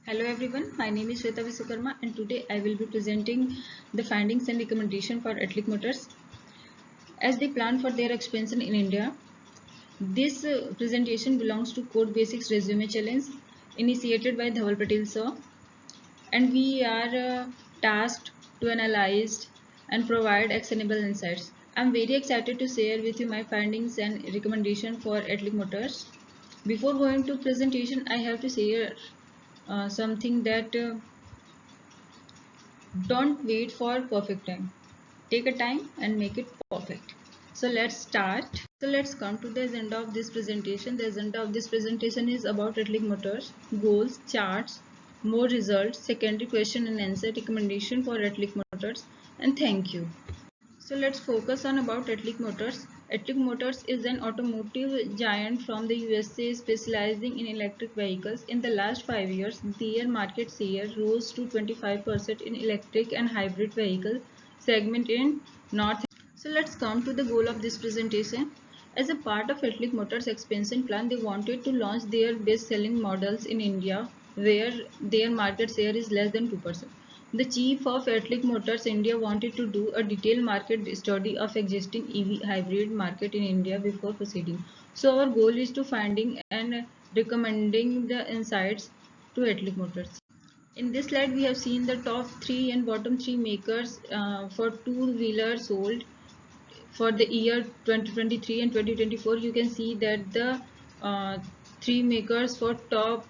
Hello everyone, my name is Shweta Visukarma and today I will be presenting the findings and recommendation for Atlic Motors as they plan for their expansion in India. This presentation belongs to Code Basics Resume Challenge initiated by Dhaval Patel sir, and we are tasked to analyze and provide actionable insights. I am very excited to share with you my findings and recommendation for Atlic Motors. Before going to presentation, I have to share something that don't wait for perfect time. Take a time and make it perfect. So let's start. So let's come to the agenda of this presentation. The agenda of this presentation is about Atlic Motors, goals, charts, more results, secondary question and answer, recommendation for Atlic Motors, and thank you. So let's focus on about Atlic Motors. Atlic Motors is an automotive giant from the USA specializing in electric vehicles. In the last 5 years, their market share rose to 25% in electric and hybrid vehicle segment in North. So let's come to the goal of this presentation. As a part of Atlic Motors expansion plan, they wanted to launch their best-selling models in India, where their market share is less than 2%. The chief of Atlic Motors India wanted to do a detailed market study of existing EV hybrid market in India before proceeding. So our goal is to finding and recommending the insights to Atlic Motors. In this slide, we have seen the top 3 and bottom 3 makers for two-wheelers sold for the year 2023 and 2024. You can see that the uh, three makers for top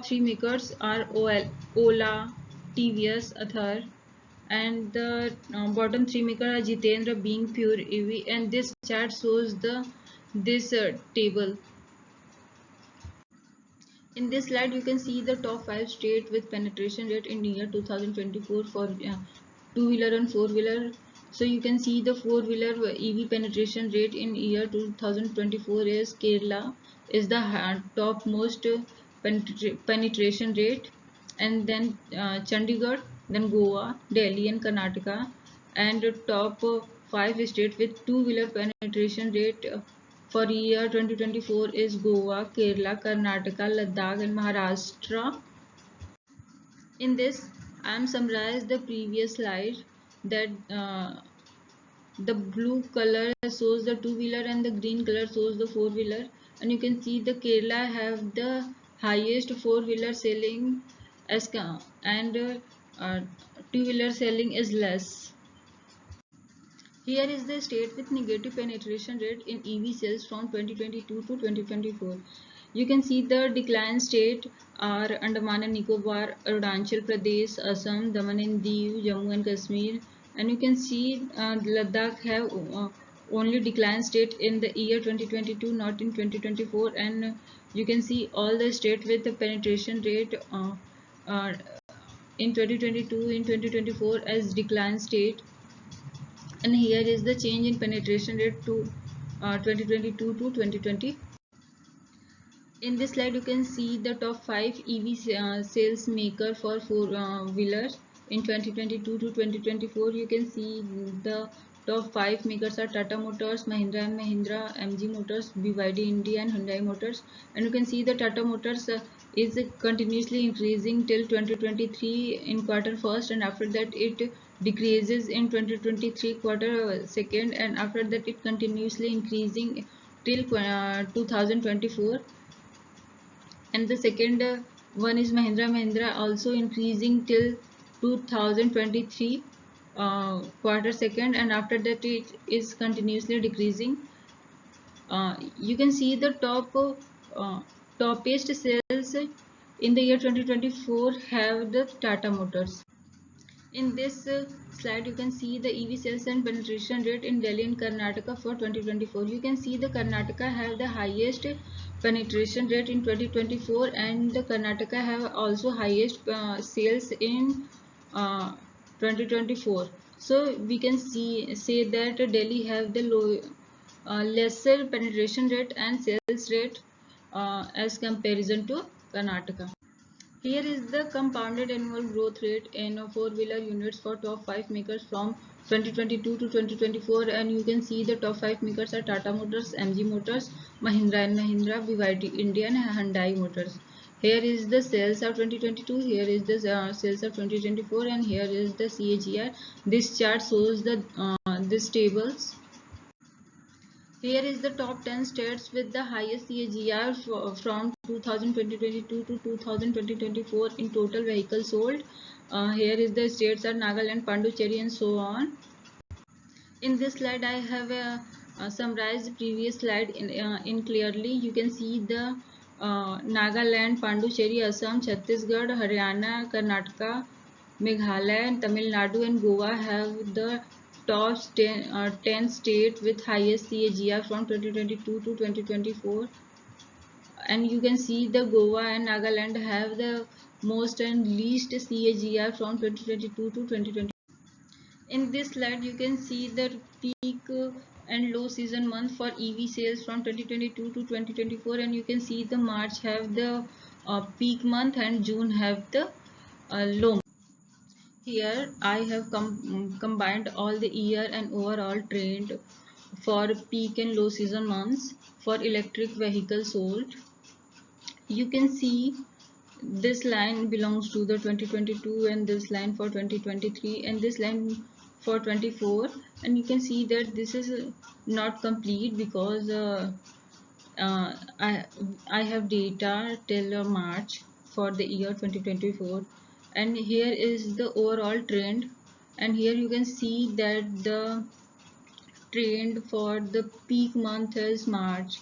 three makers are Ola, TVS, Athar, and the bottom three makers are Jitendra being pure EV. And this chart shows this table. In this slide, you can see the top 5 states with penetration rate in year 2024 for two-wheeler and four-wheeler. So you can see the four-wheeler EV penetration rate in year 2024 is Kerala is the top most penetration rate, and then Chandigarh, then Goa, Delhi and Karnataka, and top 5 states with two-wheeler penetration rate for year 2024 is Goa, Kerala, Karnataka, Ladakh and Maharashtra. In this, I am summarized the previous slide that the blue color shows the two-wheeler and the green color shows the four-wheeler, and you can see the Kerala have the highest four-wheeler selling as and two-wheeler selling is less. Here is the state with negative penetration rate in EV sales from 2022 to 2024. You can see the decline state are Andaman and Nicobar, Arunachal Pradesh, Assam, Daman and Diu, Jammu and Kashmir, and you can see Ladakh have only decline state in the year 2022, not in 2024, and you can see all the state with the penetration rate uh, in 2022 in 2024 as decline state, and here is the change in penetration rate to 2022 to 2020. In this slide, you can see the top 5 EV sales maker for four-wheelers in 2022 to 2024. You can see the top 5 makers are Tata Motors, Mahindra and Mahindra, MG Motors, BYD India and Hyundai Motors. And you can see the Tata Motors is continuously increasing till 2023 in quarter first, and after that it decreases in 2023 quarter second, and after that it continuously increasing till 2024. And the second one is Mahindra also increasing till 2023 quarter second, and after that it is continuously decreasing. You can see the topest sales in the year 2024 have the Tata Motors. In this slide, you can see the EV sales and penetration rate in Delhi and Karnataka for 2024. You can see the Karnataka have the highest penetration rate in 2024, and the Karnataka have also highest sales in 2024. So we can say that Delhi have the lesser penetration rate and sales rate as comparison to Karnataka. Here is the compounded annual growth rate in four-wheeler units for top 5 makers from 2022 to 2024, and you can see the top 5 makers are Tata Motors, MG Motors, Mahindra and Mahindra, BYD India and Hyundai Motors. Here is the sales of 2022, here is the sales of 2024, and here is the CAGR. This chart shows the this tables. Here is the top 10 states with the highest CAGR from 2022 to 2024 in total vehicles sold. Here is the states are Nagaland, Pondicherry, and so on. In this slide, I have summarized the previous slide in clearly. You can see the Nagaland, Pondicherry, Assam, Chhattisgarh, Haryana, Karnataka, Meghalaya, Tamil Nadu, and Goa have the top 10 states with highest CAGR from 2022 to 2024. And you can see the Goa and Nagaland have the most and least CAGR from 2022 to 2024. In this slide, you can see the peak and low season month for EV sales from 2022 to 2024, and you can see the March have the peak month and June have the low. Here I have combined all the year and overall trend for peak and low season months for electric vehicles sold. You can see this line belongs to the 2022 and this line for 2023 and this line for 24, and you can see that this is not complete because I have data till March for the year 2024, and here is the overall trend, and here you can see that the trend for the peak month is March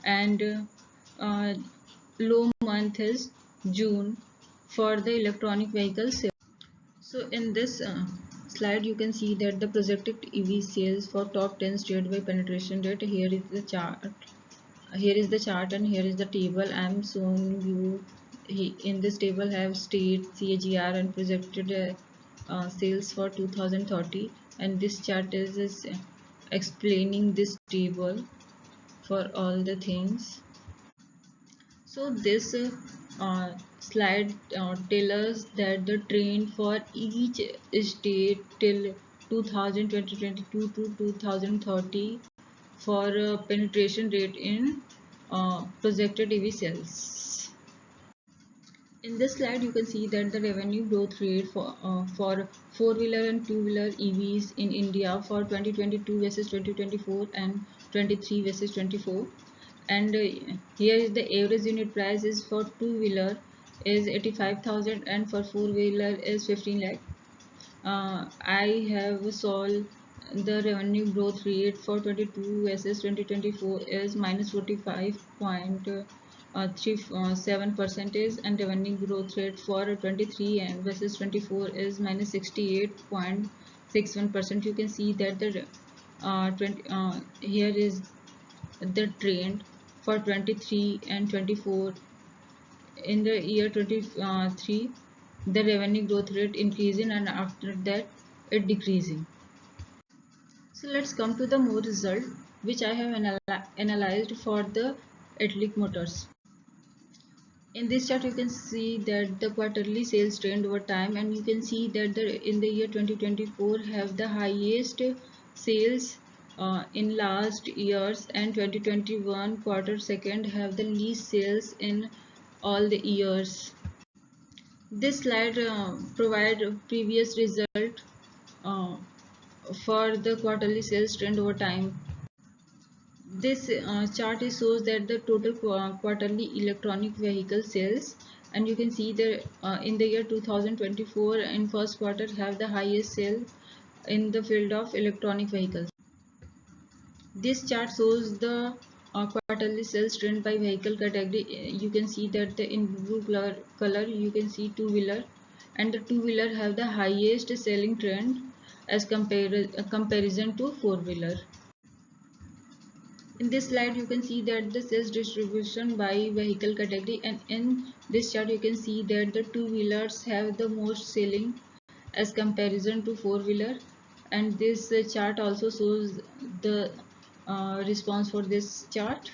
and uh, low month is June for the electronic vehicle sales. So in this slide you can see that the projected EV sales for top 10 state by penetration rate. Here is the chart. Here is the chart and here is the table. I am showing you. In this table have state CAGR and projected sales for 2030, and this chart is explaining this table for all the things. So this slide tells us that the trend for each state till 2022 to 2030 for penetration rate in projected EV sales. In this slide, you can see that the revenue growth rate for four-wheeler and two-wheeler EVs in India for 2022 versus 2024 and 23 versus 24. And here is the average unit price is for two-wheeler is 85,000 and for four-wheeler is 15 lakh. I have solved the revenue growth rate for 22 versus 2024 is minus 45.37% and revenue growth rate for 23 and versus 24 is minus 68.61%. You can see that the here is the trend for 23 and 24. In the year 23 the revenue growth rate increasing and after that it decreasing. So let's come to the more result which I have analyzed for the Atlic Motors. In this chart you can see that the quarterly sales trend over time, and you can see that in the year 2024 have the highest sales in last years, and 2021 quarter second have the least sales in all the years. This slide provide previous result uh, for the quarterly sales trend over time. This chart shows that the total quarterly electronic vehicle sales, and you can see that in the year 2024 in first quarter have the highest sale in the field of electronic vehicles. This chart shows the quarterly sales trend by vehicle category. You can see that in blue color you can see two-wheeler, and the two-wheeler have the highest selling trend as comparison to four-wheeler. In this slide you can see that the sales distribution by vehicle category, and in this chart you can see that the two-wheelers have the most selling as comparison to four-wheeler, and this chart also shows the response for this chart.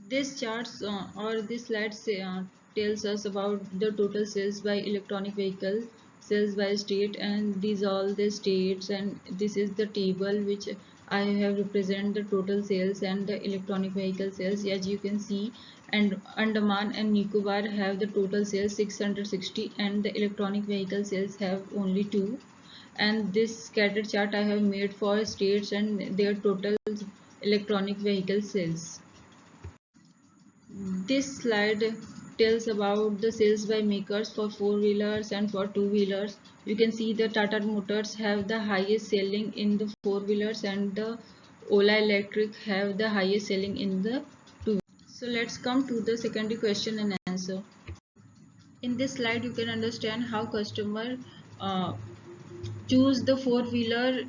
This charts or this slide tells us about the total sales by electronic vehicle, sales by state, and these all the states, and this is the table which I have represent the total sales and the electronic vehicle sales, as you can see, and Andaman and Nicobar have the total sales 660, and the electronic vehicle sales have only 2. And this scattered chart I have made for states and their total electronic vehicle sales. This slide tells about the sales by makers for four-wheelers and for two-wheelers. You can see the Tata Motors have the highest selling in the four-wheelers, and the Ola Electric have the highest selling in the two-wheelers. So let's come to the secondary question and answer. In this slide you can understand how customer uh, choose the four-wheeler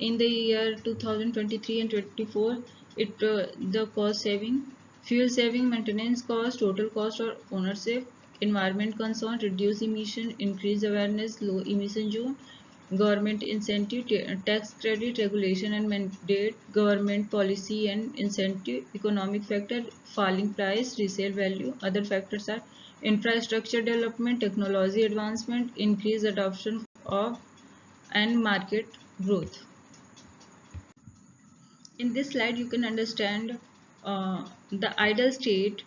in the year 2023 and 24. The cost saving, fuel saving, maintenance cost, total cost or ownership, environment concern, reduce emission, increase awareness, low emission zone, government incentive, tax credit, regulation and mandate, government policy and incentive, economic factor, falling price, resale value. Other factors are infrastructure development, technology advancement, increased adoption of and market growth. In this slide you can understand the ideal state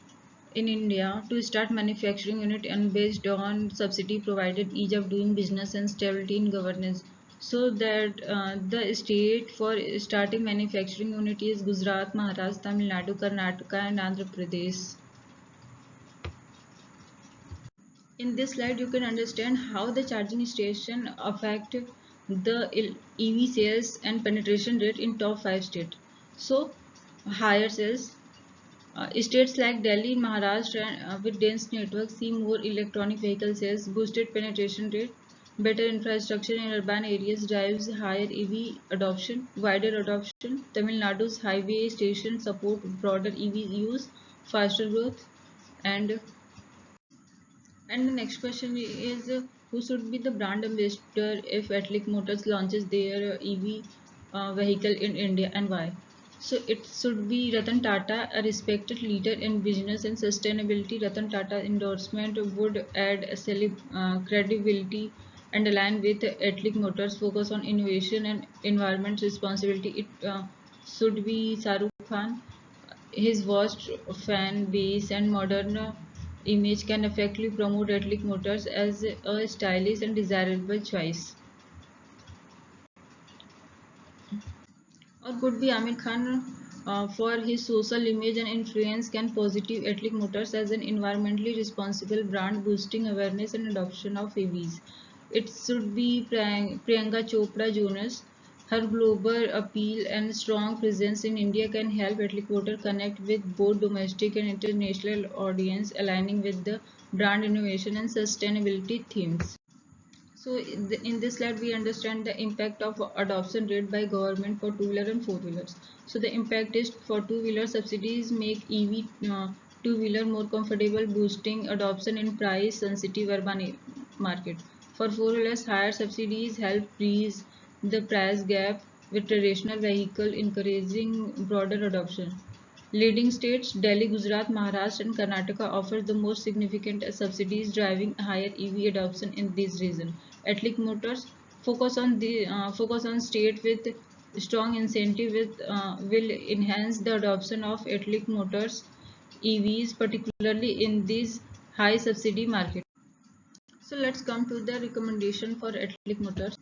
in India to start manufacturing unit and based on subsidy provided, ease of doing business and stability in governance. So that the state for starting manufacturing unit is Gujarat, Maharashtra, Tamil Nadu, Karnataka and Andhra Pradesh. In this slide you can understand how the charging station affect the EV sales and penetration rate in top 5 states. So higher sales, states like Delhi, Maharashtra with dense networks see more electronic vehicle sales, boosted penetration rate, better infrastructure in urban areas drives higher EV adoption, wider adoption. Tamil Nadu's highway stations support broader EV use, faster growth. And the next question is who should be the brand ambassador if Atlic Motors launches their EV vehicle in India, and why? So it should be Ratan Tata, a respected leader in business and sustainability. Ratan Tata endorsement would add credibility and align with Atlic Motors' focus on innovation and environment responsibility. It should be Shahrukh Khan. His vast fan base and modern image can effectively promote Atlic Motors as a stylish and desirable choice. Or could be Amir Khan, for his social image and influence, can positive Atlic Motors as an environmentally responsible brand, boosting awareness and adoption of EVs. It should be Priyanka Chopra Jonas. Her global appeal and strong presence in India can help Atlic Motors connect with both domestic and international audience, aligning with the brand innovation and sustainability themes. So in this slide we understand the impact of adoption rate by government for two-wheeler and four-wheelers. So the impact is for two-wheeler subsidies make EV two-wheeler more comfortable, boosting adoption in price-sensitive urban market. For four-wheelers, higher subsidies help bridge the price gap with traditional vehicle, encouraging broader adoption. Leading states Delhi, Gujarat, Maharashtra and Karnataka offer the most significant subsidies driving higher EV adoption in this region. Atlic Motors focus on state with strong incentive will enhance the adoption of Atlic Motors EVs, particularly in these high subsidy markets. So let's come to the recommendation for Atlic Motors.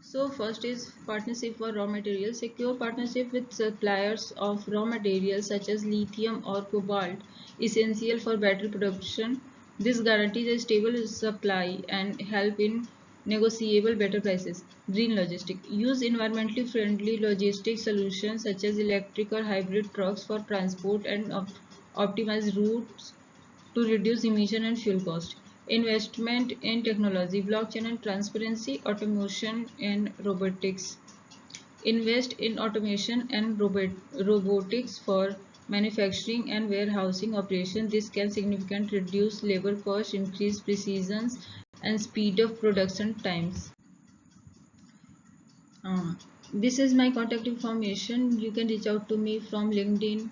So first is partnership for raw materials. Secure partnership with suppliers of raw materials such as lithium or cobalt, essential for battery production. This guarantees a stable supply and help in negotiable better prices. Green logistics. Use environmentally friendly logistic solutions such as electric or hybrid trucks for transport and optimize routes to reduce emission and fuel cost. Investment in technology, blockchain and transparency, automation and robotics. Invest in automation and robotics for manufacturing and warehousing operation. This can significantly reduce labor costs, increase precision and speed of production times. Uh, this is my contact information. You can reach out to me from LinkedIn,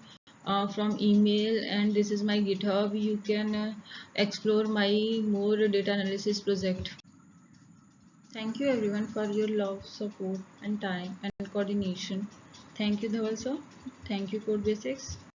from email, and this is my GitHub. You can explore my more data analysis project. Thank you everyone for your love, support and time and coordination. Thank you Dhaval sir. Thank you Code Basics.